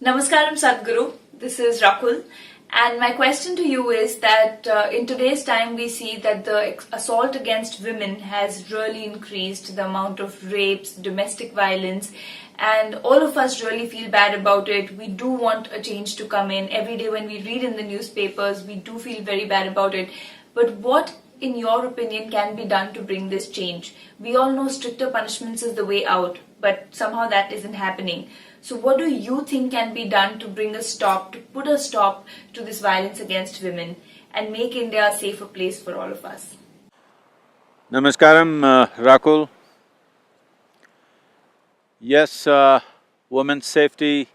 Namaskaram Sadhguru, this is Rakul, and my question to you is that in today's time we see that the assault against women has really increased, the amount of rapes, domestic violence, and all of us really feel bad about it. We do want a change to come in. Every day when we read in the newspapers, we do feel very bad about it. But what, in your opinion, can be done to bring this change? We all know stricter punishments is the way out, but somehow that isn't happening. So what do you think can be done to bring a stop, to put a stop to this violence against women and make India a safer place for all of us? Namaskaram, Rakul. Yes, women's safety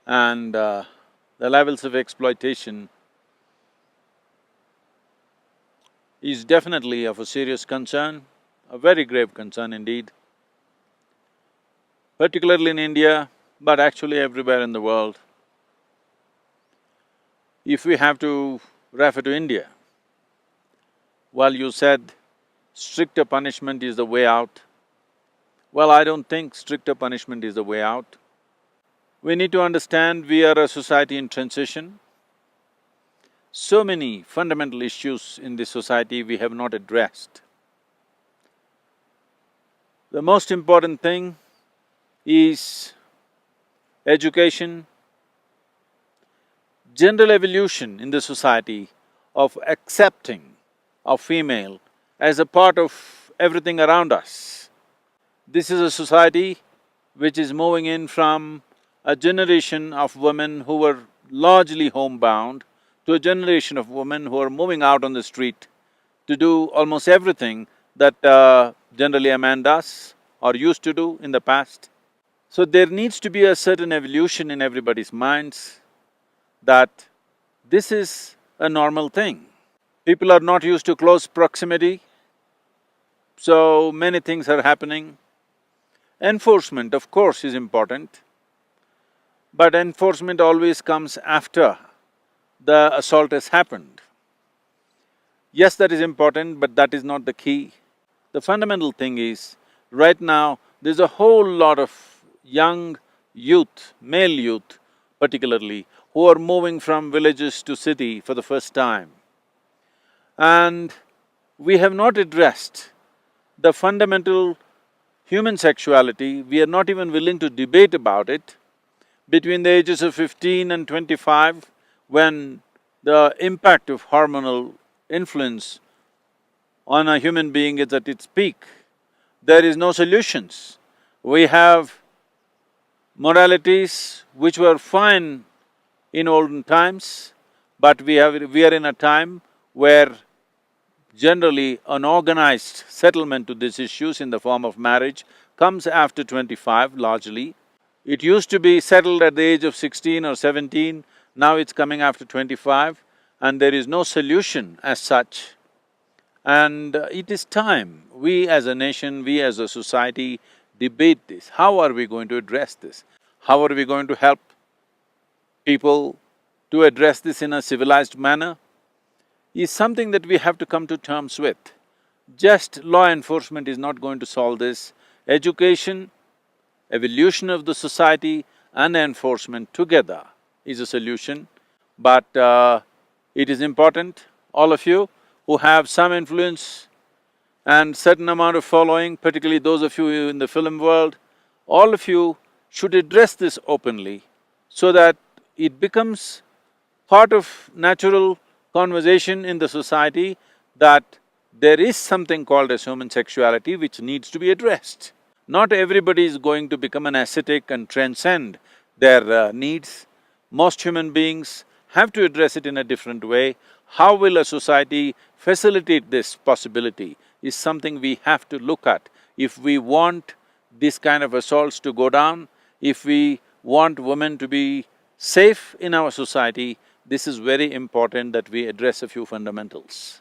and the levels of exploitation is definitely of a serious concern, a very grave concern indeed, particularly in India, but actually everywhere in the world. If we have to refer to India, well, you said stricter punishment is the way out. Well, I don't think stricter punishment is the way out. We need to understand we are a society in transition. So many fundamental issues in this society we have not addressed. The most important thing is education, general evolution in the society of accepting a female as a part of everything around us. This is a society which is moving in from a generation of women who were largely homebound to a generation of women who are moving out on the street to do almost everything that generally a man does or used to do in the past. So there needs to be a certain evolution in everybody's minds that this is a normal thing. People are not used to close proximity, so many things are happening. Enforcement, of course, is important, but enforcement always comes after the assault has happened. Yes, that is important, but that is not the key. The fundamental thing is, right now, there's a whole lot of young youth, male youth particularly, who are moving from villages to city for the first time. And we have not addressed the fundamental human sexuality, we are not even willing to debate about it. Between the ages of 15 and 25, when the impact of hormonal influence on a human being is at its peak, there is no solutions. We have moralities which were fine in olden times, but we are in a time where generally an organized settlement to these issues in the form of marriage comes after 25 largely. It used to be settled at the age of 16 or 17, now it's coming after 25 and there is no solution as such. And it is time we as a nation, we as a society debate this. How are we going to address this? How are we going to help people to address this in a civilized manner? Is something that we have to come to terms with. Just law enforcement is not going to solve this. Education, evolution of the society and enforcement together is a solution. But it is important, all of you who have some influence and certain amount of following, particularly those of you in the film world, all of you should address this openly so that it becomes part of natural conversation in the society that there is something called as human sexuality which needs to be addressed. Not everybody is going to become an ascetic and transcend their needs. Most human beings have to address it in a different way. How will a society facilitate this possibility is something we have to look at. If we want this kind of assaults to go down, if we want women to be safe in our society, this is very important that we address a few fundamentals.